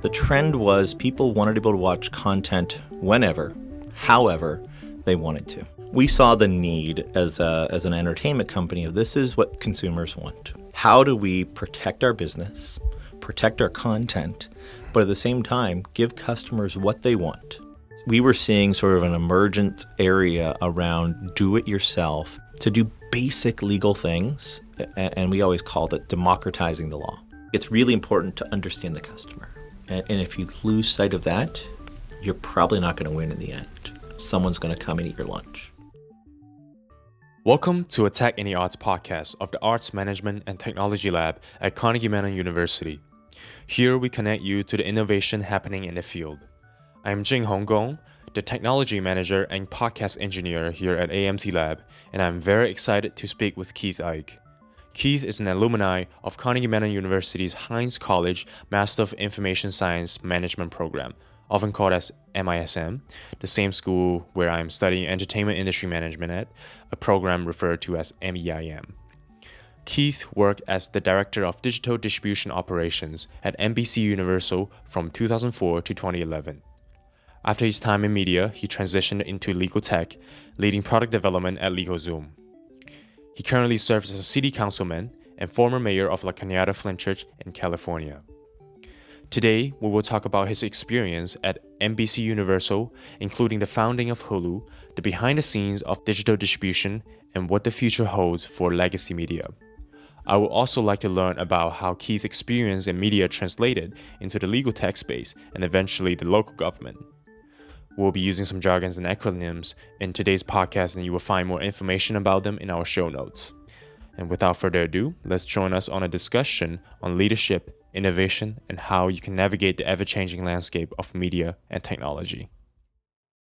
The trend was people wanted to be able to watch content whenever, however they wanted to. We saw the need as an entertainment company of this is what consumers want. How do we protect our business, protect our content, but at the same time, give customers what they want? We were seeing sort of an emergent area around do-it-yourself to do basic legal things, and we always called it democratizing the law. It's really important to understand the customer. And if you lose sight of that, you're probably not going to win in the end. Someone's going to come and eat your lunch. Welcome to a Tech in the Arts podcast of the Arts Management and Technology Lab at Carnegie Mellon University. Here we connect you to the innovation happening in the field. I am Jinghong Gong, the Technology Manager and Podcast Engineer here at AMT Lab, and I'm very excited to speak with Keith Eich. Keith is an alumni of Carnegie Mellon University's Heinz College Master of Information Science Management program, often called as MISM, the same school where I am studying Entertainment Industry Management at, a program referred to as MEIM. Keith worked as the Director of Digital Distribution Operations at NBCUniversal from 2004 to 2011. After his time in media, he transitioned into LegalTech, leading product development at LegalZoom. He currently serves as a City Councilman and former mayor of Cañada, Flintridge in California. Today, we will talk about his experience at NBCUniversal, including the founding of Hulu, the behind the scenes of digital distribution, and what the future holds for legacy media. I would also like to learn about how Keith's experience in media translated into the legal tech space and eventually the local government. We'll be using some jargons and acronyms in today's podcast, and you will find more information about them in our show notes. And without further ado, let's join us on a discussion on leadership, innovation, and how you can navigate the ever-changing landscape of media and technology.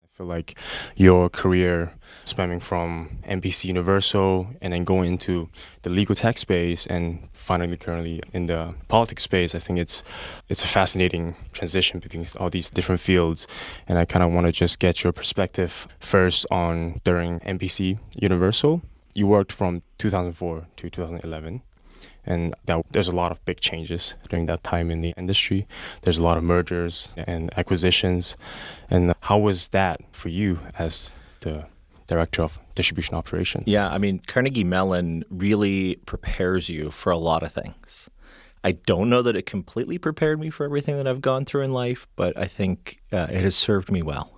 I feel like your career spanning from NBCUniversal and then going into the legal tech space and finally currently in the politics space, I think it's a fascinating transition between all these different fields. And I kind of want to just get your perspective first on during NBCUniversal. You worked from 2004 to 2011. And there's a lot of big changes during that time in the industry. There's a lot of mergers and acquisitions. And how was that for you as the Director of Distribution Operations? Yeah, I mean, Carnegie Mellon really prepares you for a lot of things. I don't know that it completely prepared me for everything that I've gone through in life, but I think it has served me well.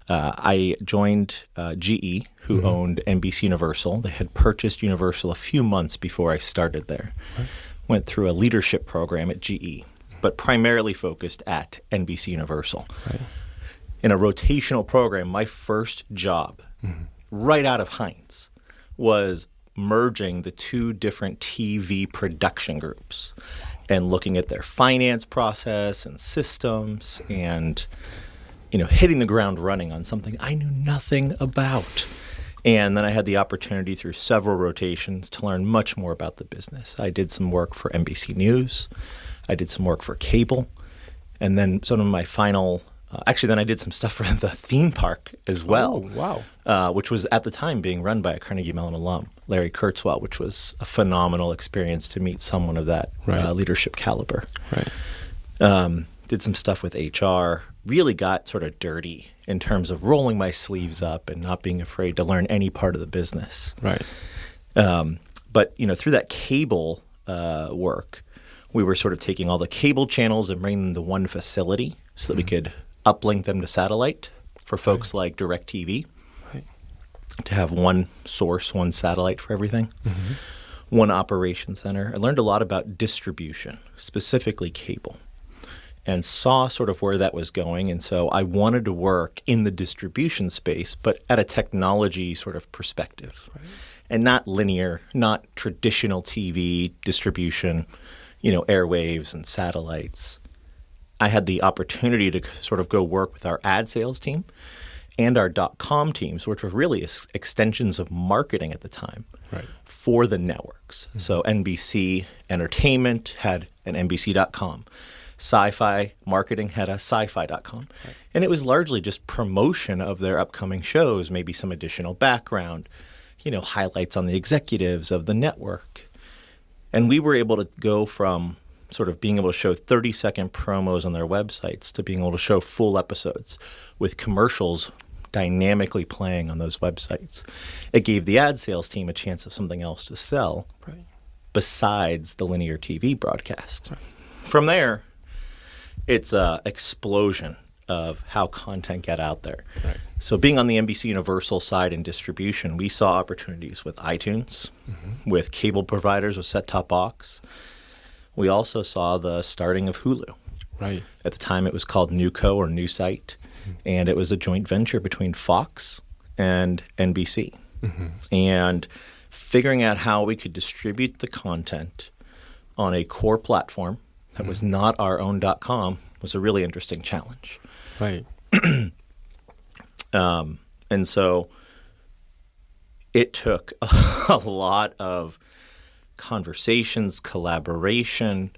I joined GE, who owned NBCUniversal. They had purchased Universal a few months before I started there. Right. Went through a leadership program at GE, but primarily focused at NBCUniversal. Right. In a rotational program, my first job, right out of Heinz, was merging the two different TV production groups and looking at their finance process and systems and hitting the ground running on something I knew nothing about. And then I had the opportunity through several rotations to learn much more about the business. I did some work for NBC News. I did some work for cable. And then some of my final, then I did some stuff for the theme park as well. Oh, wow. Which was at the time being run by a Carnegie Mellon alum, Larry Kurzweil, which was a phenomenal experience to meet someone of that leadership caliber. Right. Did some stuff with HR, really got sort of dirty in terms of rolling my sleeves up and not being afraid to learn any part of the business. Right. But through that cable work, we were sort of taking all the cable channels and bringing them to one facility so that we could uplink them to satellite for folks like DirecTV, to have one source, one satellite for everything, one operation center. I learned a lot about distribution, specifically cable, and saw sort of where that was going. And so I wanted to work in the distribution space, but at a technology sort of perspective, and not linear, not traditional TV distribution, airwaves and satellites. I had the opportunity to sort of go work with our ad sales team and our .com teams, which were really extensions of marketing at the time for the networks. So NBC Entertainment had an NBC.com. Sci-Fi Marketing had a sci-fi.com. And it was largely just promotion of their upcoming shows, maybe some additional background, highlights on the executives of the network. And we were able to go from sort of being able to show 30-second promos on their websites to being able to show full episodes with commercials dynamically playing on those websites. It gave the ad sales team a chance of something else to sell besides the linear TV broadcast. From there, it's an explosion of how content get out there. So being on the NBCUniversal side in distribution, we saw opportunities with iTunes, with cable providers, with set-top box. We also saw the starting of Hulu. At the time, it was called NewCo or New Site, and it was a joint venture between Fox and NBC. And figuring out how we could distribute the content on a core platform that was not our own .com was a really interesting challenge. And so it took a lot of conversations, collaboration,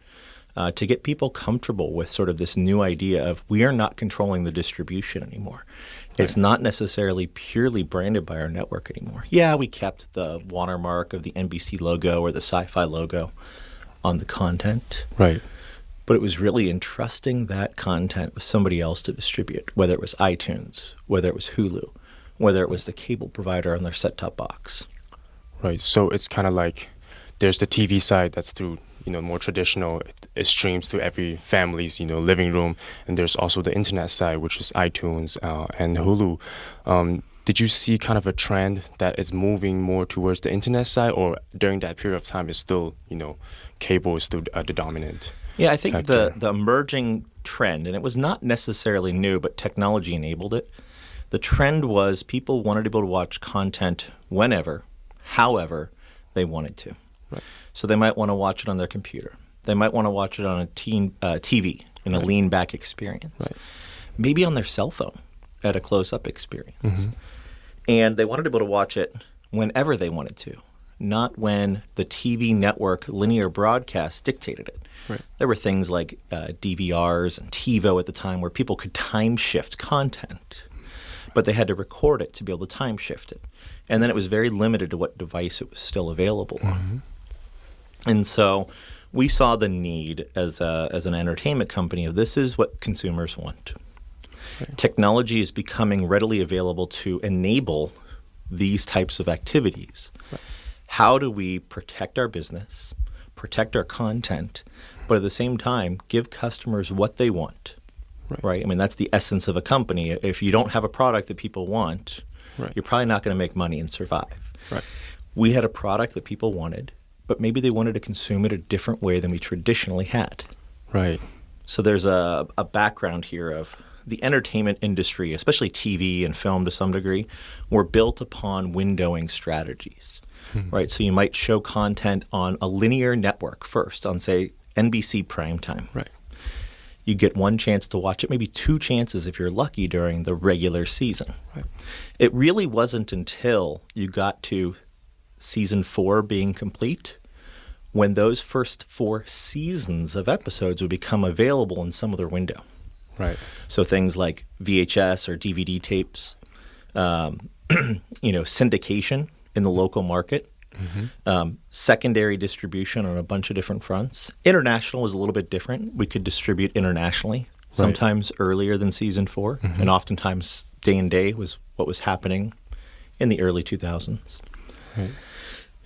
to get people comfortable with sort of this new idea of we are not controlling the distribution anymore. It's not necessarily purely branded by our network anymore. Yeah, we kept the watermark of the NBC logo or the Sci-Fi logo on the content. But it was really entrusting that content with somebody else to distribute, whether it was iTunes, whether it was Hulu, whether it was the cable provider on their set-top box. So it's kind of like there's the TV side that's through, more traditional. It streams to every family's, living room. And there's also the internet side, which is iTunes and Hulu. Did you see kind of a trend that is moving more towards the internet side, or during that period of time it's still, cable is still the dominant? Yeah, I think the emerging trend, and it was not necessarily new, but technology enabled it. The trend was people wanted to be able to watch content whenever, however they wanted to. So they might want to watch it on their computer. They might want to watch it on a TV in a lean-back experience. Maybe on their cell phone at a close-up experience. And they wanted to be able to watch it whenever they wanted to, not when the TV network linear broadcast dictated it. There were things like DVRs and TiVo at the time where people could time shift content, but they had to record it to be able to time shift it. And then it was very limited to what device it was still available on. And so we saw the need as an entertainment company of this is what consumers want. Technology is becoming readily available to enable these types of activities. How do we protect our business, protect our content, but at the same time, give customers what they want, I mean, that's the essence of a company. If you don't have a product that people want, you're probably not going to make money and survive. We had a product that people wanted, but maybe they wanted to consume it a different way than we traditionally had. So there's a background here of the entertainment industry, especially TV and film to some degree, were built upon windowing strategies. So you might show content on a linear network first, on, say, NBC primetime. You get one chance to watch it, maybe two chances if you're lucky during the regular season. It really wasn't until you got to season 4 being complete when those first 4 seasons of episodes would become available in some other window. So things like VHS or DVD tapes, syndication in the local market, secondary distribution on a bunch of different fronts. International was a little bit different. We could distribute internationally, sometimes earlier than season 4, and oftentimes day and day was what was happening in the early 2000s.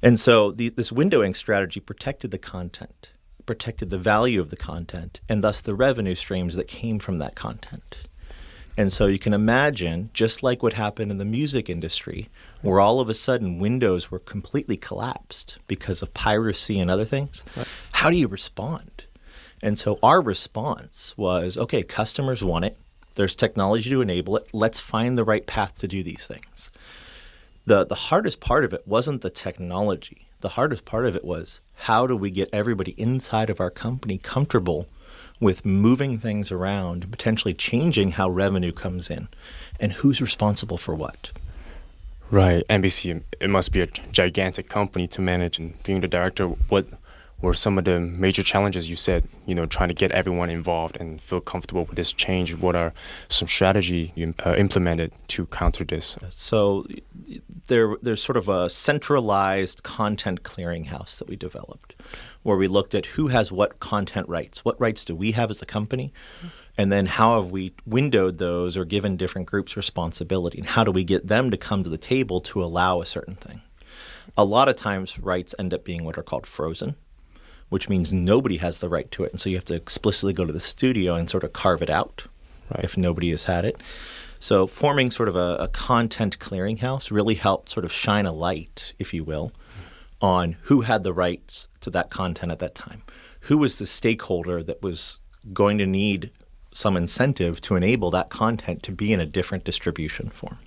And so this windowing strategy protected the content, protected the value of the content, and thus the revenue streams that came from that content. And so you can imagine, just like what happened in the music industry, where all of a sudden windows were completely collapsed because of piracy and other things, how do you respond? And so our response was, okay, customers want it. There's technology to enable it. Let's find the right path to do these things. The hardest part of it wasn't the technology. The hardest part of it was how do we get everybody inside of our company comfortable with moving things around and potentially changing how revenue comes in and who's responsible for what. NBC, it must be a gigantic company to manage, and being the director, what were some of the major challenges you said, trying to get everyone involved and feel comfortable with this change? What are some strategy you implemented to counter this? So there's sort of a centralized content clearinghouse that we developed where we looked at who has what content rights. What rights do we have as a company? And then how have we windowed those or given different groups responsibility? And how do we get them to come to the table to allow a certain thing? A lot of times rights end up being what are called frozen, which means nobody has the right to it. And so you have to explicitly go to the studio and sort of carve it out if nobody has had it. So forming sort of a content clearinghouse really helped sort of shine a light, if you will, on who had the rights to that content at that time. Who was the stakeholder that was going to need some incentive to enable that content to be in a different distribution form.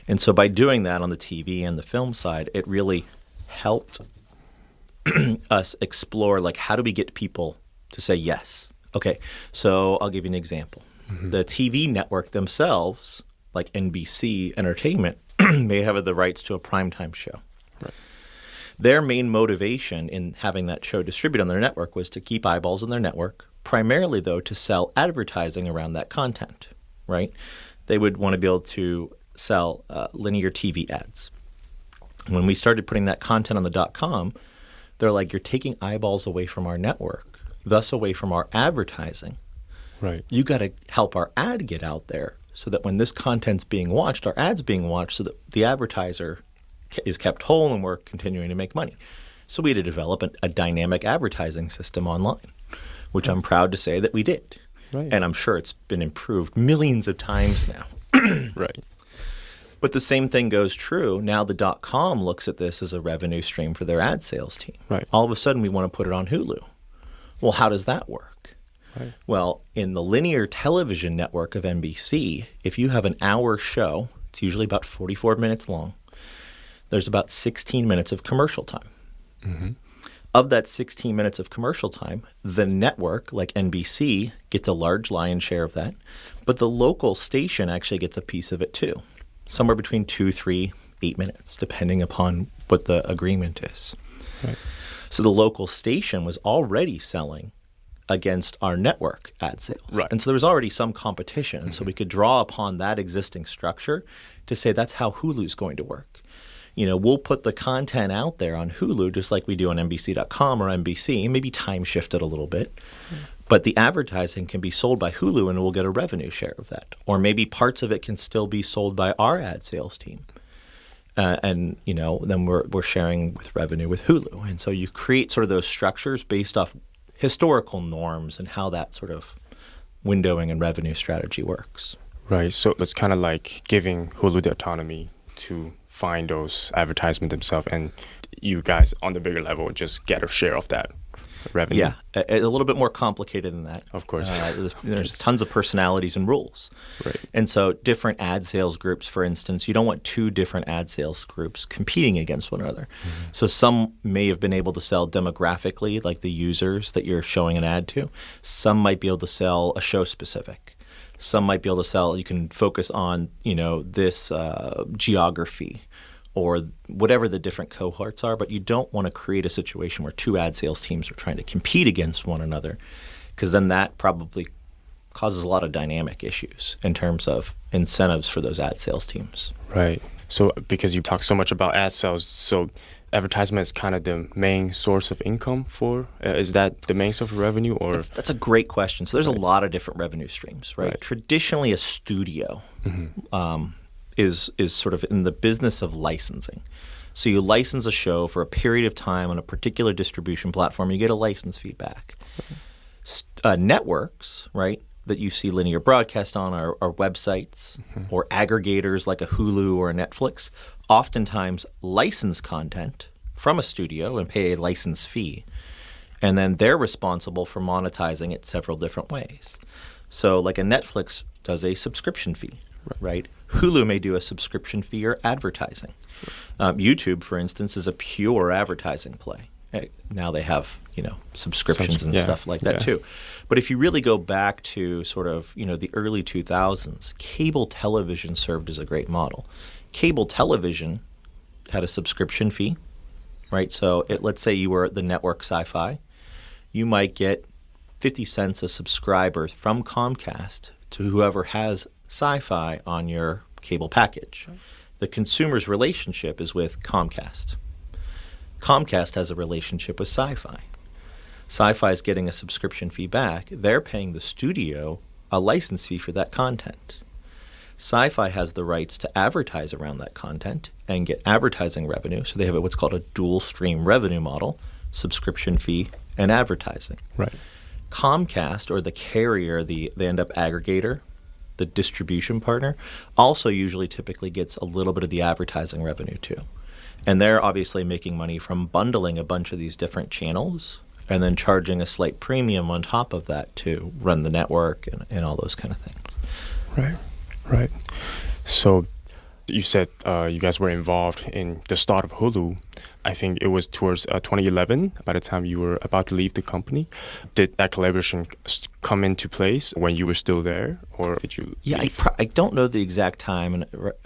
And so by doing that on the TV and the film side, it really helped us explore, like, how do we get people to say yes? Okay, so I'll give you an example. The TV network themselves, like NBC Entertainment, may have the rights to a primetime show. Right. Their main motivation in having that show distributed on their network was to keep eyeballs on their network, primarily, though, to sell advertising around that content, right? They would want to be able to sell linear TV ads. When we started putting that content on the .com, they're like, you're taking eyeballs away from our network, thus away from our advertising. Right. You got to help our ad get out there so that when this content's being watched, our ad's being watched so that the advertiser is kept whole and we're continuing to make money. So we had to develop a dynamic advertising system online, which I'm proud to say that we did. Right. And I'm sure it's been improved millions of times now. Right. But the same thing goes true. Now the .com looks at this as a revenue stream for their ad sales team. Right. All of a sudden, we want to put it on Hulu. Well, how does that work? Right. Well, in the linear television network of NBC, if you have an hour show, it's usually about 44 minutes long, there's about 16 minutes of commercial time. Mm-hmm. Of that 16 minutes of commercial time, the network, like NBC, gets a large lion's share of that, but the local station actually gets a piece of it too. Somewhere between 2, 3, 8 minutes, depending upon what the agreement is. Right. So the local station was already selling against our network ad sales. Right. And so there was already some competition. And so we could draw upon that existing structure to say that's how Hulu's going to work. We'll put the content out there on Hulu just like we do on NBC.com or NBC, maybe time shifted a little bit. But the advertising can be sold by Hulu and we'll get a revenue share of that. Or maybe parts of it can still be sold by our ad sales team. And then we're sharing with revenue with Hulu. And so you create sort of those structures based off historical norms and how that sort of windowing and revenue strategy works. Right. So it's kind of like giving Hulu the autonomy to find those advertisements themselves, and you guys on the bigger level just get a share of that revenue. Yeah, a little bit more complicated than that. Of course. There's tons of personalities and rules. Right. And so different ad sales groups, for instance, you don't want two different ad sales groups competing against one another. Mm-hmm. So some may have been able to sell demographically, like the users that you're showing an ad to. Some might be able to sell a show specific. Some might be able to sell, you can focus on, this geography or whatever the different cohorts are, but you don't want to create a situation where two ad sales teams are trying to compete against one another, because then that probably causes a lot of dynamic issues in terms of incentives for those ad sales teams. Right. So because you talk so much about ad sales, so advertisement is kind of the main source of income for, is that the main source of revenue? Or That's a great question. So there's a lot of different revenue streams, right? Traditionally, a studio is sort of in the business of licensing. So you license a show for a period of time on a particular distribution platform, you get a license fee back. Networks, right, that you see linear broadcast on are websites or aggregators like a Hulu or a Netflix, oftentimes license content from a studio and pay a license fee. And then they're responsible for monetizing it several different ways. So like a Netflix does a subscription fee, right? Hulu may do a subscription fee or advertising. YouTube, for instance, is a pure advertising play. Now they have, subscriptions and stuff like that too. But if you really go back to sort of, the early 2000s, cable television served as a great model. Cable television had a subscription fee, right? So let's say you were the network Sci-Fi. You might get 50 cents a subscriber from Comcast to whoever has Sci-Fi on your cable package. Right. The consumer's relationship is with Comcast. Comcast has a relationship with Sci-Fi. Sci-Fi is getting a subscription fee back. They're paying the studio a license fee for that content. Sci-Fi has the rights to advertise around that content and get advertising revenue. So they have what's called a dual stream revenue model, subscription fee and advertising. Right. Comcast, or the carrier, the end-up aggregator, the distribution partner, also usually typically gets a little bit of the advertising revenue too. And they're obviously making money from bundling a bunch of these different channels and then charging a slight premium on top of that to run the network and all those kind of things. Right. So you said you guys were involved in the start of Hulu. I think it was towards 2011, by the time you were about to leave the company. Did that collaboration come into place when you were still there, or did you leave? I don't know the exact time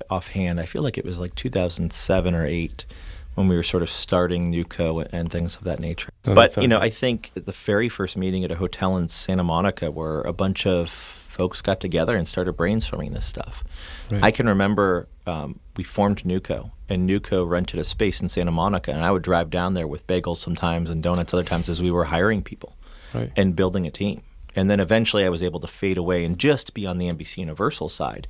offhand. I feel like it was like 2007 or 8 when we were sort of starting NewCo and things of that nature. But, I think the very first meeting at a hotel in Santa Monica where a bunch of folks got together and started brainstorming this stuff. Right. I can remember we formed NewCo, and NewCo rented a space in Santa Monica, and I would drive down there with bagels sometimes and donuts other times as we were hiring people and building a team. And then eventually I was able to fade away and just be on the NBCUniversal side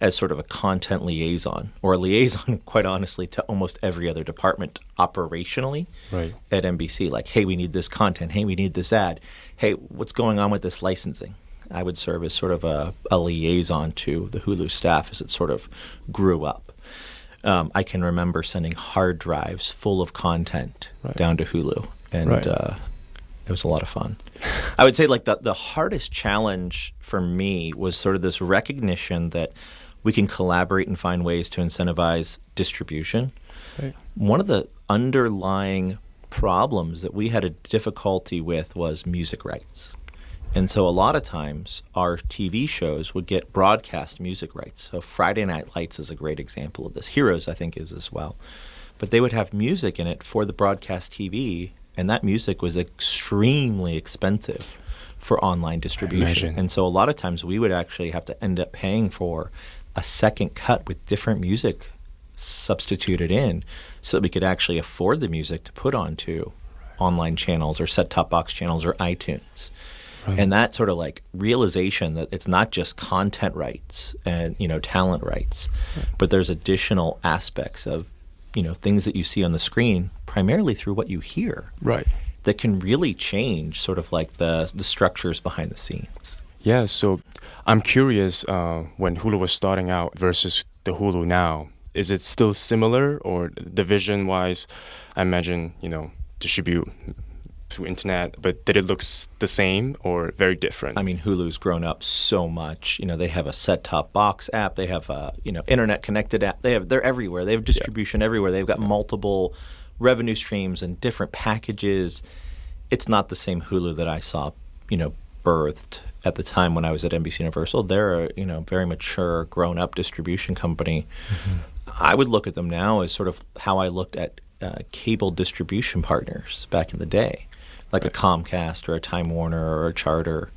as sort of a content liaison, or a liaison, quite honestly, to almost every other department operationally at NBC. Like, hey, we need this content. Hey, we need this ad. Hey, what's going on with this licensing? I would serve as sort of a liaison to the Hulu staff as it sort of grew up. I can remember sending hard drives full of content down to Hulu, and it was a lot of fun. I would say like the hardest challenge for me was sort of this recognition that we can collaborate and find ways to incentivize distribution. Right. One of the underlying problems that we had a difficulty with was music rights. And so a lot of times our TV shows would get broadcast music rights. So Friday Night Lights is a great example of this. Heroes, I think, is as well. But they would have music in it for the broadcast TV, and that music was extremely expensive for online distribution. And so a lot of times we would actually have to end up paying for a second cut with different music substituted in so that we could actually afford the music to put onto online channels or set-top box channels or iTunes. And that sort of like realization that it's not just content rights and, talent rights, but there's additional aspects of, things that you see on the screen, primarily through what you hear, that can really change sort of like the structures behind the scenes. Yeah, so I'm curious, when Hulu was starting out versus the Hulu now, is it still similar, or division-wise? I imagine, distribute through internet, but did it look the same or very different? I mean, Hulu's grown up so much. They have a set-top box app. They have a internet-connected app. They're everywhere. They have distribution everywhere. They've got multiple revenue streams and different packages. It's not the same Hulu that I saw, birthed at the time when I was at NBCUniversal. They're a very mature, grown-up distribution company. Mm-hmm. I would look at them now as sort of how I looked at cable distribution partners back in the day, like a Comcast or a Time Warner or a Charter,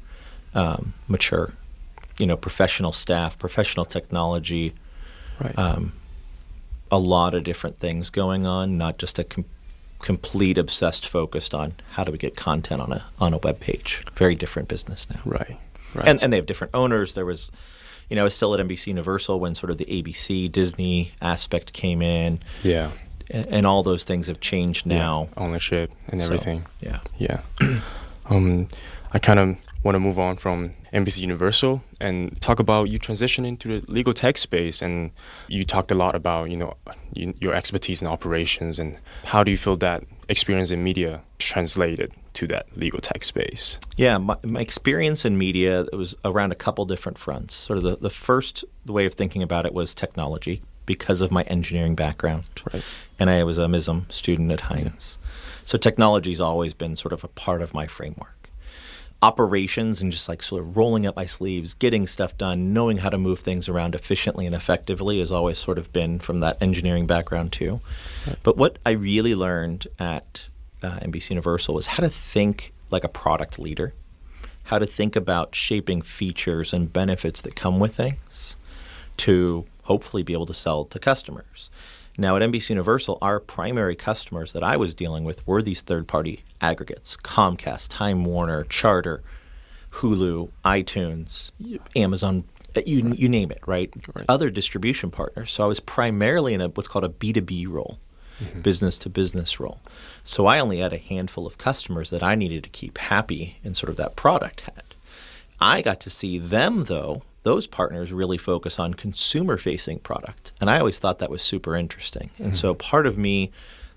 mature, professional staff, professional technology, a lot of different things going on, not just a complete obsessed focused on how do we get content on a web page. Very different business now. Right. And they have different owners. There was, I was still at NBCUniversal when sort of the ABC Disney aspect came in. Yeah. And all those things have changed now. Yeah, ownership and everything. So, yeah. I kind of want to move on from NBCUniversal and talk about you transitioning to the LegalTech space. And you talked a lot about, your expertise in operations, and how do you feel that experience in media translated to that LegalTech space? Yeah, my experience in media, it was around a couple different fronts. Sort of the first way of thinking about it was technology, because of my engineering background. Right. And I was a MISM student at Hines. So technology's always been sort of a part of my framework. operations and just like sort of rolling up my sleeves, getting stuff done, knowing how to move things around efficiently and effectively has always sort of been from that engineering background too. Right. But what I really learned at NBCUniversal was how to think like a product leader, how to think about shaping features and benefits that come with things to hopefully be able to sell to customers. Now at NBCUniversal, our primary customers that I was dealing with were these third-party aggregates: Comcast, Time Warner, Charter, Hulu, iTunes, Amazon, you name it, right? Other distribution partners. So I was primarily in what's called a B2B role, business-to-business role. So I only had a handful of customers that I needed to keep happy in sort of that product had. I got to see them, though, those partners really focus on consumer-facing product. And I always thought that was super interesting. And so part of me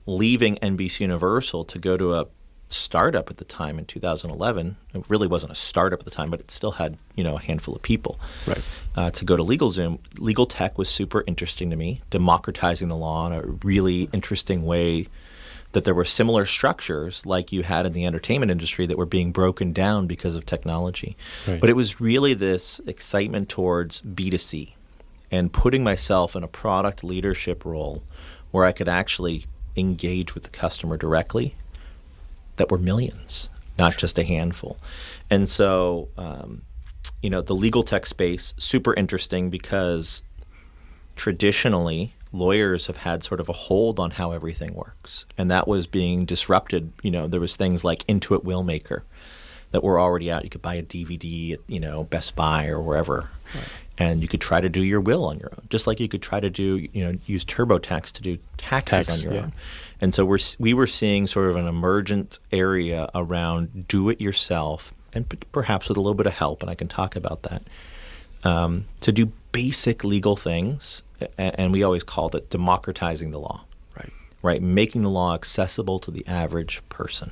leaving NBCUniversal to go to a startup at the time in 2011, it really wasn't a startup at the time, but it still had, a handful of people. Right. To go to LegalZoom, LegalTech was super interesting to me, democratizing the law in a really interesting way, that there were similar structures like you had in the entertainment industry that were being broken down because of technology. Right. But it was really this excitement towards B2C and putting myself in a product leadership role where I could actually engage with the customer directly, that were millions, not just a handful. And so, the legal tech space, super interesting because traditionally, lawyers have had sort of a hold on how everything works. And that was being disrupted. There was things like Intuit Willmaker that were already out. You could buy a DVD at, Best Buy or wherever. Right. And you could try to do your will on your own, just like you could try to do, use TurboTax to do taxes on your own. And so we were seeing sort of an emergent area around do-it-yourself, and perhaps with a little bit of help, and I can talk about that, to do basic legal things. And we always called it democratizing the law. Right. Making the law accessible to the average person.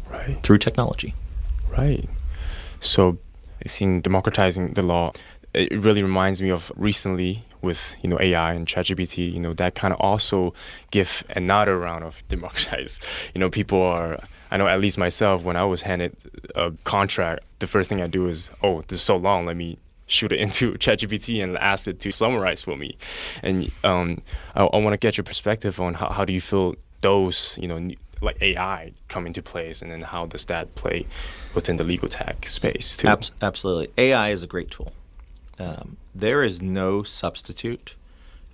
Right. Through technology. Right. So, seeing democratizing the law, it really reminds me of recently with AI and ChatGPT. That kind of also give another round of democratize. People are. I know at least myself, when I was handed a contract, the first thing I do is, this is so long. Let me shoot it into ChatGPT and ask it to summarize for me. And I want to get your perspective on how do you feel those, like AI come into place, and then how does that play within the legal tech space too? Absolutely. AI is a great tool. There is no substitute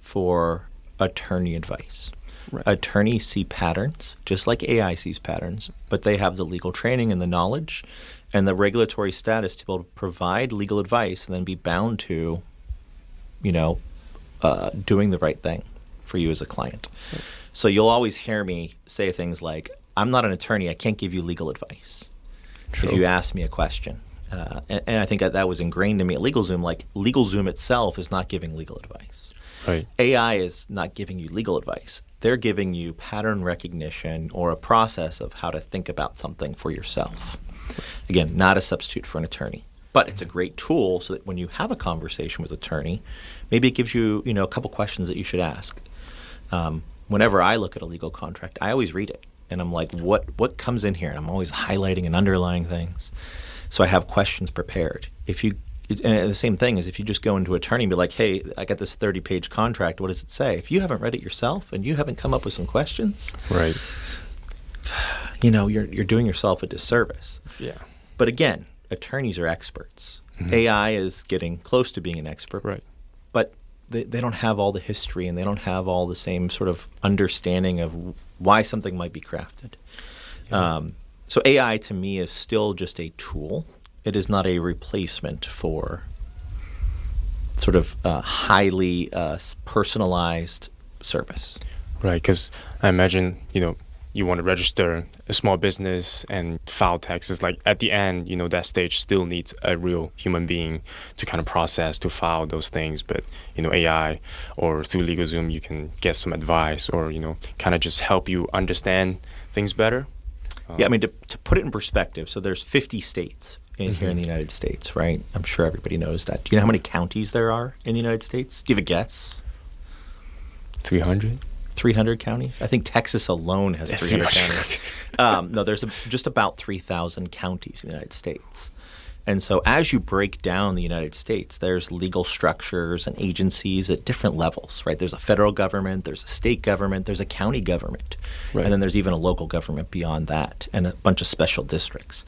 for attorney advice. Right. Attorneys see patterns, just like AI sees patterns, but they have the legal training and the knowledge and the regulatory status to be able to provide legal advice and then be bound to, doing the right thing for you as a client. Right. So you'll always hear me say things like, I'm not an attorney, I can't give you legal advice. True. If you ask me a question. And I think that was ingrained in me at LegalZoom. Like, LegalZoom itself is not giving legal advice. Right. AI is not giving you legal advice. They're giving you pattern recognition or a process of how to think about something for yourself. Again, not a substitute for an attorney, but it's a great tool so that when you have a conversation with an attorney, maybe it gives you, a couple questions that you should ask. Whenever I look at a legal contract, I always read it, and I'm like, what comes in here? And I'm always highlighting and underlining things, so I have questions prepared. And the same thing is if you just go into an attorney and be like, hey, I got this 30-page contract, what does it say? If you haven't read it yourself and you haven't come up with some questions, right? You're doing yourself a disservice. Yeah. But again, attorneys are experts. Mm-hmm. AI is getting close to being an expert. Right. But they don't have all the history and they don't have all the same sort of understanding of why something might be crafted. Yeah. So AI to me is still just a tool. It is not a replacement for sort of highly personalized service. Right, because I imagine, you want to register a small business and file taxes. Like at the end, that stage still needs a real human being to kind of process, to file those things. But, AI or through LegalZoom, you can get some advice or, kind of just help you understand things better. Yeah, I mean, to put it in perspective, so there's 50 states here in the United States, right? I'm sure everybody knows that. Do you know how many counties there are in the United States? Do you have a guess? 300? 300 counties. I think Texas alone has 300 counties. No, there's just about 3,000 counties in the United States. And so as you break down the United States, there's legal structures and agencies at different levels, right? There's a federal government, there's a state government, there's a county government, right. And then there's even a local government beyond that and a bunch of special districts.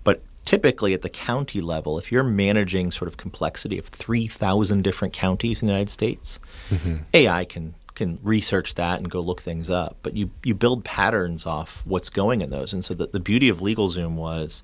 But typically at the county level, if you're managing sort of complexity of 3,000 different counties in the United States, AI can research that and go look things up. But you build patterns off what's going in those. And so the beauty of LegalZoom was,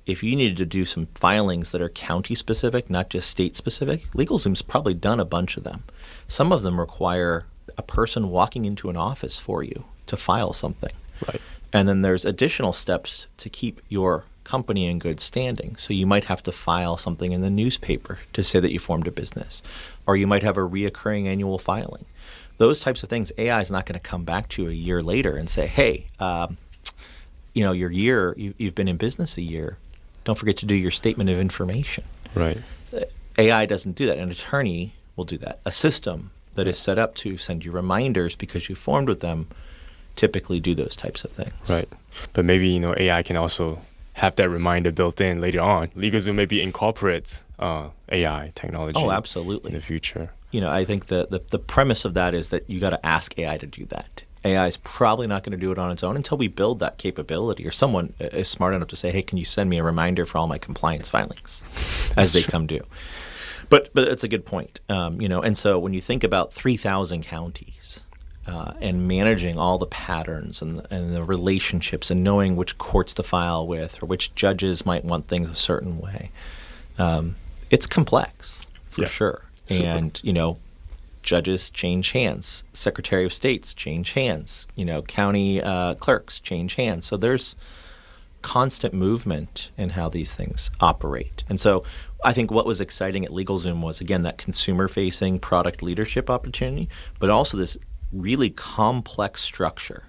if you needed to do some filings that are county specific, not just state specific, LegalZoom's probably done a bunch of them. Some of them require a person walking into an office for you to file something. Right. And then there's additional steps to keep your company in good standing. So you might have to file something in the newspaper to say that you formed a business, or you might have a reoccurring annual filing. Those types of things, AI is not going to come back to you a year later and say, hey, your year, you've been in business a year. Don't forget to do your statement of information. Right. AI doesn't do that. An attorney will do that. A system that is set up to send you reminders because you formed with them typically do those types of things. Right. But maybe, AI can also have that reminder built in later on. LegalZoom maybe incorporates AI technology. Oh, absolutely. In the future. I think the premise of that is that you got to ask AI to do that. AI is probably not going to do it on its own until we build that capability, or someone is smart enough to say, hey, can you send me a reminder for all my compliance filings as they come due? But it's a good point. And so when you think about 3,000 counties and managing all the patterns and the relationships and knowing which courts to file with or which judges might want things a certain way, it's complex for sure. Super. And, judges change hands, Secretary of States change hands, county clerks change hands. So there's constant movement in how these things operate. And so I think what was exciting at LegalZoom was, again, that consumer-facing product leadership opportunity, but also this really complex structure,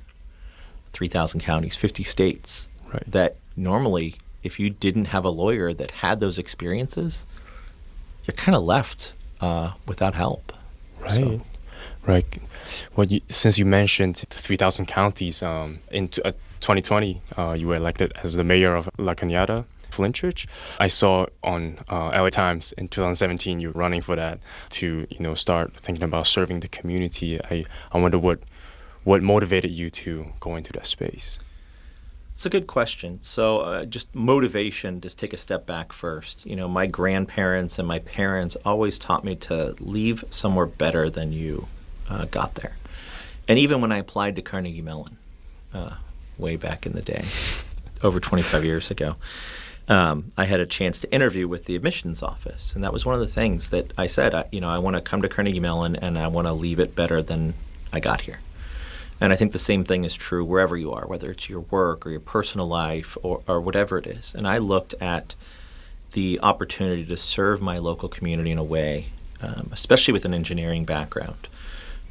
3,000 counties, 50 states, right. That normally, if you didn't have a lawyer that had those experiences, you're kind of left without help. Right. So. Right. Well, since you mentioned the 3,000 counties, in 2020, you were elected as the mayor of La Cañada, Flintridge. I saw on LA Times in 2017 you were running for that to start thinking about serving the community. I wonder what motivated you to go into that space. It's a good question. So just motivation, just take a step back first. My grandparents and my parents always taught me to leave somewhere better than you got there. And even when I applied to Carnegie Mellon way back in the day, over 25 years ago, I had a chance to interview with the admissions office. And that was one of the things that I said, I want to come to Carnegie Mellon and I want to leave it better than I got here. And I think the same thing is true wherever you are, whether it's your work or your personal life or whatever it is. And I looked at the opportunity to serve my local community in a way, especially with an engineering background,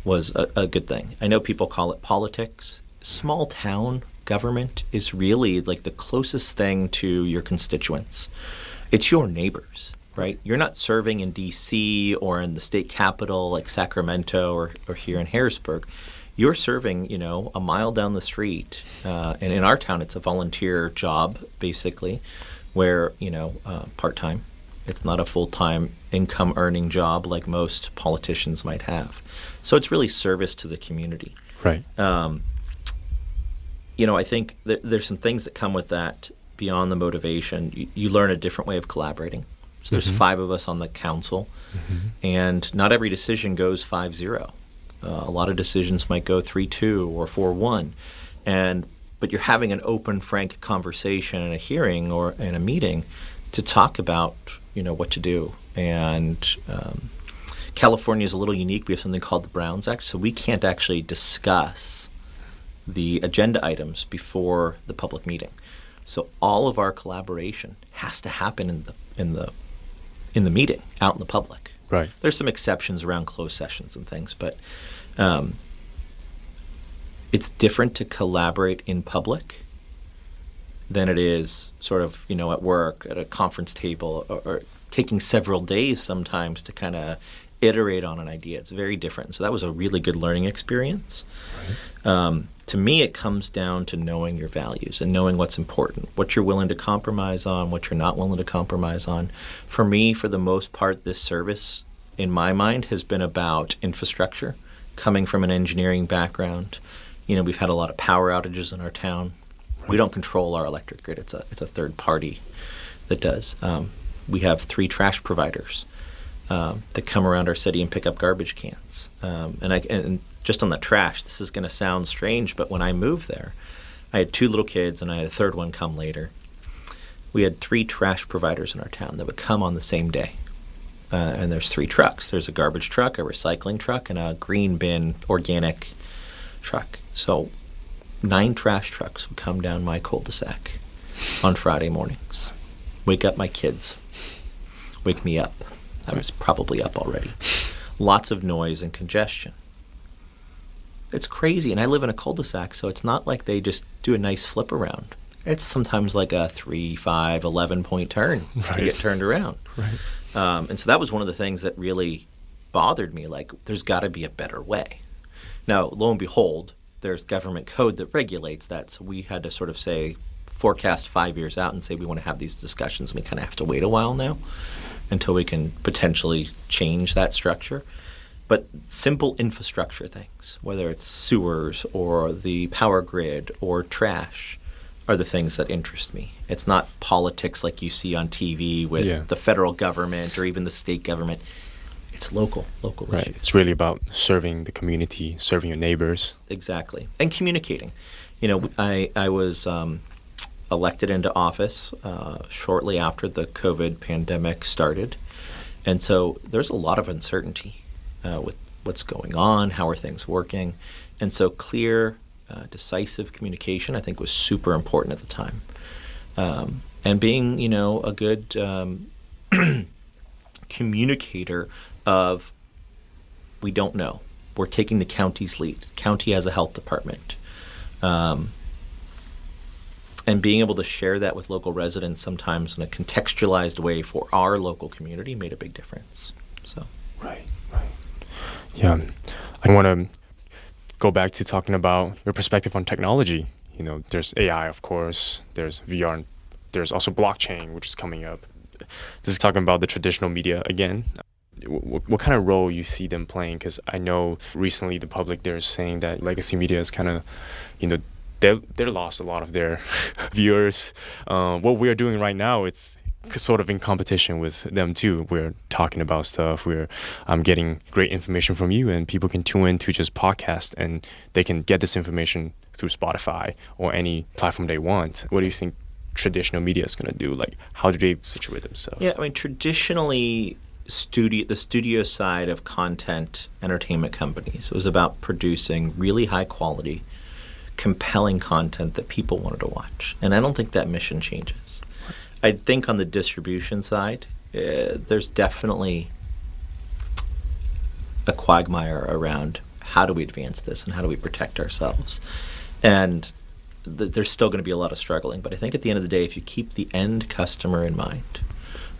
was a good thing. I know people call it politics. Small town government is really like the closest thing to your constituents. It's your neighbors, right? You're not serving in D.C. or in the state capital like Sacramento or here in Harrisburg. You're serving, a mile down the street. And in our town, it's a volunteer job, basically, where, part-time. It's not a full-time income-earning job like most politicians might have. So it's really service to the community. Right. I think that there's some things that come with that beyond the motivation. You learn a different way of collaborating. So there's 5 of us on the council, and not every decision goes 5-0. A lot of decisions might go 3-2 or 4-1, but you're having an open, frank conversation in a hearing or in a meeting to talk about, what to do. And California is a little unique. We have something called the Browns Act, so we can't actually discuss the agenda items before the public meeting. So all of our collaboration has to happen in the meeting, out in the public. Right. There's some exceptions around closed sessions and things, but it's different to collaborate in public than it is sort of, at work, at a conference table, or taking several days sometimes to kind of iterate on an idea. It's very different. So that was a really good learning experience. To me, it comes down to knowing your values and knowing what's important, what you're willing to compromise on, what you're not willing to compromise on. For me, for the most part, this service, in my mind, has been about infrastructure. Coming from an engineering background, we've had a lot of power outages in our town. We don't control our electric grid. It's a third party that does. We have 3 trash providers that come around our city and pick up garbage cans. And just on the trash, this is going to sound strange, but when I moved there, I had 2 little kids and I had a third one come later. We had 3 trash providers in our town that would come on the same day. And there's 3 trucks. There's a garbage truck, a recycling truck, and a green bin organic truck. So 9 trash trucks would come down my cul-de-sac on Friday mornings. Wake up my kids. Wake me up. I was probably up already. Lots of noise and congestion. It's crazy. And I live in a cul-de-sac, so it's not like they just do a nice flip around. It's sometimes like a 3, 5, 11-point turn to get turned around. Right. And so that was one of the things that really bothered me. Like, there's got to be a better way. Now, lo and behold, there's government code that regulates that. So we had to sort of forecast 5 years out and say we want to have these discussions. And we kind of have to wait a while now until we can potentially change that structure. But simple infrastructure things, whether it's sewers or the power grid or trash, are the things that interest me. It's not politics like you see on TV with the federal government or even the state government. It's local Right. issues. It's really about serving the community, serving your neighbors. Exactly. And communicating. I was elected into office shortly after the COVID pandemic started. And so there's a lot of uncertainty with what's going on, how are things working. And so clear, decisive communication, I think, was super important at the time. And being, a good communicator of, we don't know. We're taking the county's lead. County has a health department. And being able to share that with local residents sometimes in a contextualized way for our local community made a big difference. So. Right. Yeah. I want to go back to talking about your perspective on technology. There's AI, of course. There's VR. And there's also blockchain, which is coming up. This is talking about the traditional media again. What kind of role you see them playing? Because I know recently the public, they're saying that legacy media is kind of, they lost a lot of their viewers. What we're doing right now, it's sort of in competition with them too. We're talking about stuff. We're getting great information from you, and people can tune in to just podcast, and they can get this information through Spotify or any platform they want. What do you think traditional media is going to do? Like, how do they situate themselves? Yeah, I mean, traditionally, the studio side of content entertainment companies, it was about producing really high quality, compelling content that people wanted to watch. And I don't think that mission changes. I think on the distribution side, there's definitely a quagmire around how do we advance this and how do we protect ourselves. And there's still going to be a lot of struggling. But I think at the end of the day, if you keep the end customer in mind,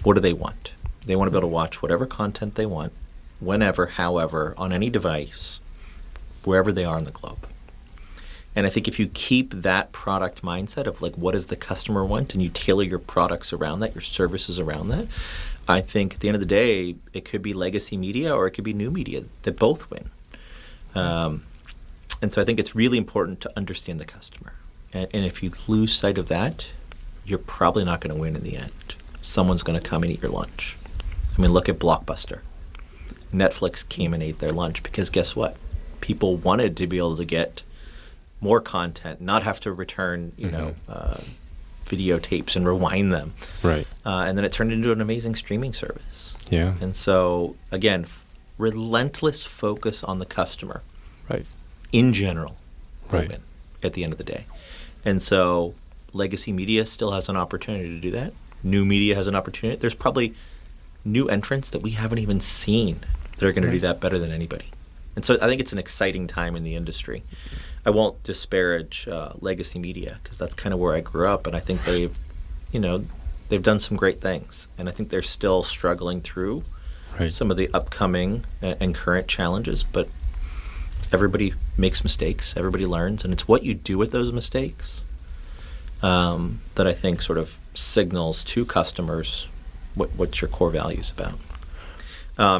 what do they want? They want to be able to watch whatever content they want, whenever, however, on any device, wherever they are in the globe. And I think if you keep that product mindset of like, what does the customer want, and you tailor your products around that, your services around that, I think at the end of the day, it could be legacy media or it could be new media that both win. And so I think it's really important to understand the customer. And if you lose sight of that, you're probably not going to win in the end. Someone's going to come and eat your lunch. I mean, look at Blockbuster. Netflix came and ate their lunch because guess what? People wanted to be able to get more content, not have to return, videotapes and rewind them. Right. And then it turned into an amazing streaming service. Yeah. And so, again, relentless focus on the customer. Right. In general, will Right. win at the end of the day. And so legacy media still has an opportunity to do that. New media has an opportunity. There's probably new entrants that we haven't even seen that are going to do that better than anybody. And so I think it's an exciting time in the industry. I won't disparage legacy media because that's kind of where I grew up, and I think they've done some great things, and I think they're still struggling through Right. some of the upcoming and current challenges, but everybody makes mistakes, everybody learns, and it's what you do with those mistakes that I think sort of signals to customers what's your core values about.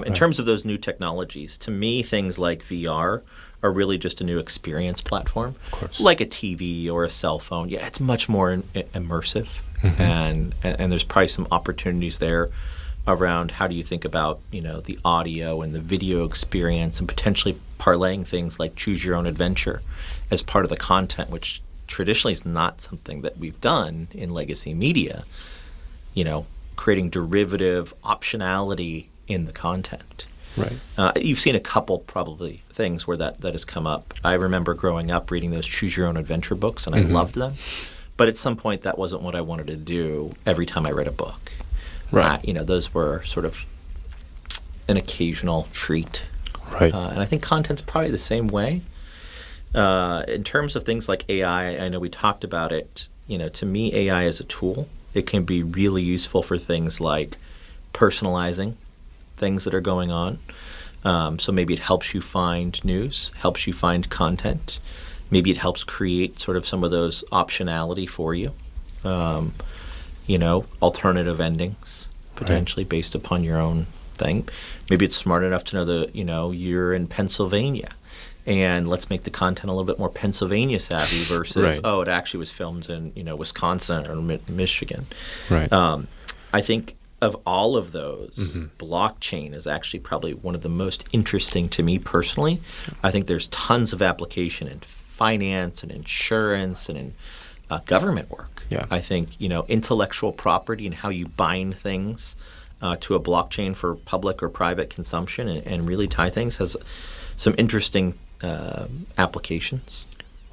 In terms of those new technologies, to me, things like VR are really just a new experience platform, Of course. like a TV or a cell phone. Yeah, it's much more immersive, and there's probably some opportunities there around how do you think about the audio and the video experience, and potentially parlaying things like choose your own adventure as part of the content, which traditionally is not something that we've done in legacy media. Creating derivative optionality in the content. Right. You've seen a couple probably things where that has come up. I remember growing up reading those choose your own adventure books, and I loved them. But at some point, that wasn't what I wanted to do every time I read a book. Right. Those were sort of an occasional treat. Right. And I think content's probably the same way. In terms of things like AI, I know we talked about it. To me, AI is a tool. It can be really useful for things like personalizing things that are going on. So maybe it helps you find news, helps you find content. Maybe it helps create sort of some of those optionality for you. Alternative endings, potentially based upon your own thing. Maybe it's smart enough to know that, you're in Pennsylvania, and let's make the content a little bit more Pennsylvania savvy versus, it actually was filmed in, Wisconsin or Michigan. Right. I think of all of those, blockchain is actually probably one of the most interesting to me personally. I think there's tons of application in finance and insurance and in government work. Yeah. I think, intellectual property and how you bind things to a blockchain for public or private consumption and really tie things has some interesting applications.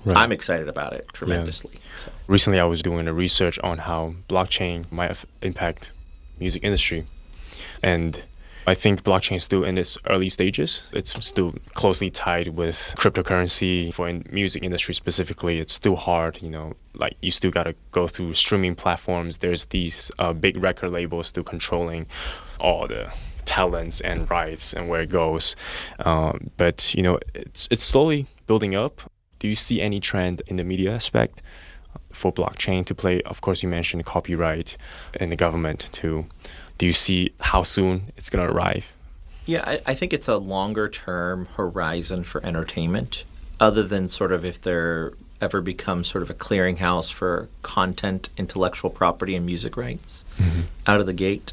Right. I'm excited about it tremendously. Yeah. So. Recently, I was doing a research on how blockchain might impact music industry, and I think blockchain is still in its early stages. It's still closely tied with cryptocurrency. For in music industry specifically, it's still hard. Like you still got to go through streaming platforms. There's these big record labels still controlling all the talents and rights and where it goes. But it's slowly building up. Do you see any trend in the media aspect for blockchain to play? Of course, you mentioned copyright and the government too. Do you see how soon it's going to arrive? Yeah, I think it's a longer-term horizon for entertainment, other than sort of if there ever becomes sort of a clearinghouse for content, intellectual property, and music rights out of the gate.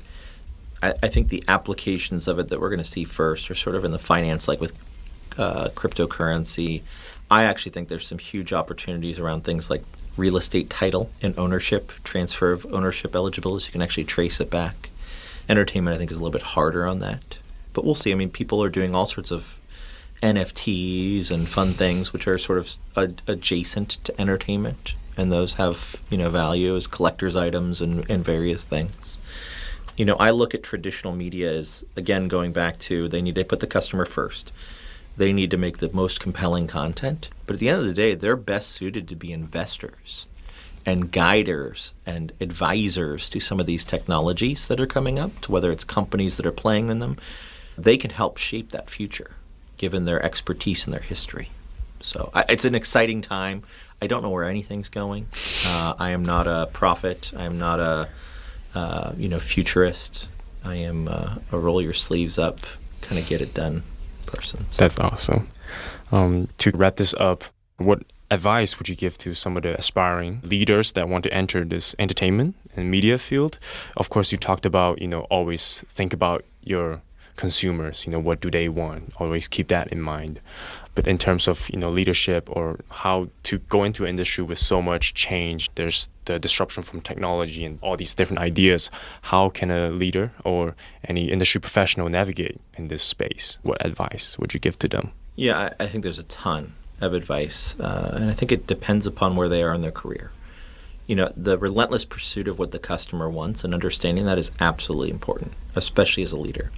I think the applications of it that we're going to see first are sort of in the finance, like with cryptocurrency. I actually think there's some huge opportunities around things like real estate title and ownership, transfer of ownership eligibility, so you can actually trace it back. Entertainment, I think, is a little bit harder on that. But we'll see. I mean, people are doing all sorts of NFTs and fun things, which are sort of adjacent to entertainment. And those have, value as collector's items and various things. I look at traditional media as, again, going back to they need to put the customer first. They need to make the most compelling content. But at the end of the day, they're best suited to be investors and guiders and advisors to some of these technologies that are coming up, to whether it's companies that are playing in them. They can help shape that future, given their expertise and their history. So it's an exciting time. I don't know where anything's going. I am not a prophet. I am not a futurist. I am a roll your sleeves up, kind of get it done person. So. That's awesome. To wrap this up, what advice would you give to some of the aspiring leaders that want to enter this entertainment and media field? Of course, you talked about, always think about your consumers, what do they want? Always keep that in mind. But in terms of, leadership or how to go into an industry with so much change, there's the disruption from technology and all these different ideas. How can a leader or any industry professional navigate in this space? What advice would you give to them? Yeah, I think there's a ton of advice, and I think it depends upon where they are in their career. The relentless pursuit of what the customer wants and understanding that is absolutely important, especially as a leader.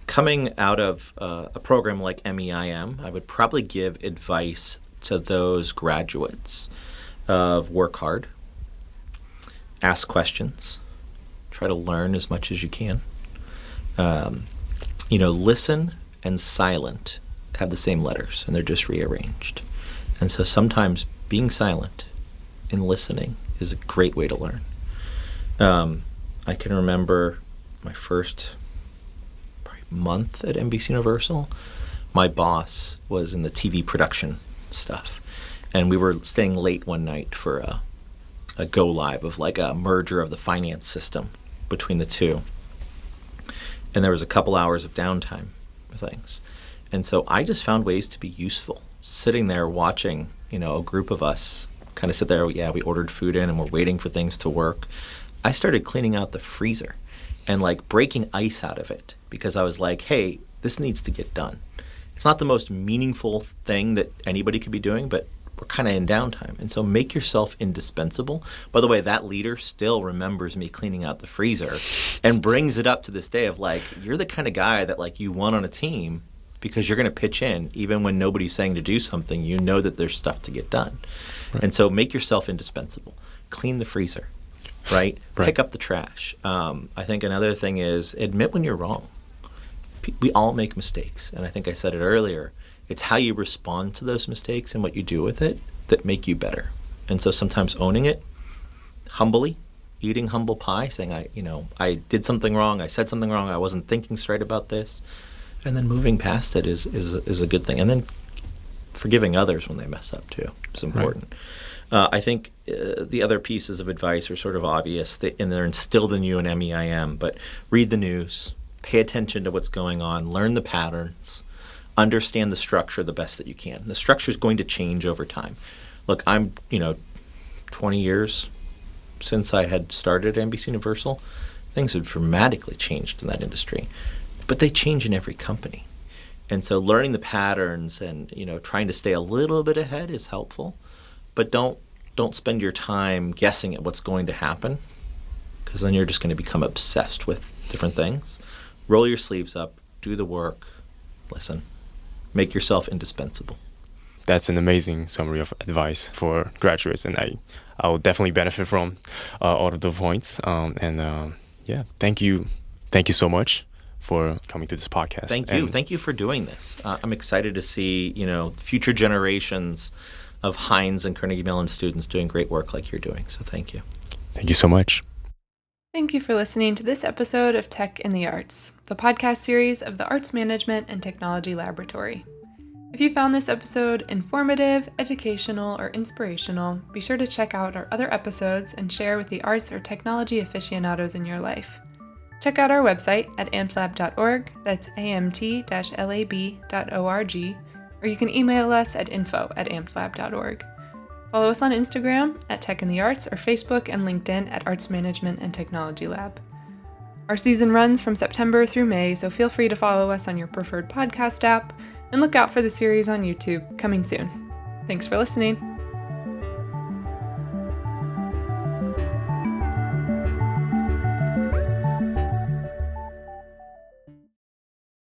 Coming out of a program like MEIM, I would probably give advice to those graduates of work hard, ask questions, try to learn as much as you can, listen and silent have the same letters, and they're just rearranged. And so sometimes being silent and listening is a great way to learn. I can remember my first month at NBCUniversal. My boss was in the TV production stuff, and we were staying late one night for a go live of like a merger of the finance system between the two. And there was a couple hours of downtime for things. And so I just found ways to be useful, sitting there watching, a group of us kind of sit there. Yeah, we ordered food in and we're waiting for things to work. I started cleaning out the freezer and like breaking ice out of it because I was like, hey, this needs to get done. It's not the most meaningful thing that anybody could be doing, but we're kind of in downtime. And so make yourself indispensable. By the way, that leader still remembers me cleaning out the freezer and brings it up to this day of like, you're the kind of guy that like you want on a team because you're going to pitch in even when nobody's saying to do something. You know that there's stuff to get done. Right. And so make yourself indispensable. Clean the freezer, right? Pick up the trash. I think another thing is admit when you're wrong. We all make mistakes. And I think I said it earlier. It's how you respond to those mistakes and what you do with it that make you better. And so sometimes owning it humbly, eating humble pie, saying, I did something wrong, I said something wrong, I wasn't thinking straight about this. And then moving past it is a good thing. And then forgiving others when they mess up too is important. I think the other pieces of advice are sort of obvious, and they're instilled in you in MEIM, but read the news, pay attention to what's going on, learn the patterns, understand the structure the best that you can. The structure is going to change over time. Look, I'm 20 years since I had started at NBCUniversal. Things have dramatically changed in that industry, but they change in every company. And so learning the patterns and trying to stay a little bit ahead is helpful, but don't spend your time guessing at what's going to happen, because then you're just going to become obsessed with different things. Roll your sleeves up, do the work, listen. Make yourself indispensable. That's an amazing summary of advice for graduates, and I will definitely benefit from all of the points. Thank you so much for coming to this podcast. Thank you for doing this. I'm excited to see future generations of Heinz and Carnegie Mellon students doing great work like you're doing. So thank you. Thank you so much. Thank you for listening to this episode of Tech in the Arts, the podcast series of the Arts Management and Technology Laboratory. If you found this episode informative, educational, or inspirational, be sure to check out our other episodes and share with the arts or technology aficionados in your life. Check out our website at amslab.org, that's amt-lab.org, or you can email us at info@amslab.org. Follow us on Instagram at Tech in the Arts or Facebook and LinkedIn at Arts Management and Technology Lab. Our season runs from September through May, so feel free to follow us on your preferred podcast app and look out for the series on YouTube coming soon. Thanks for listening.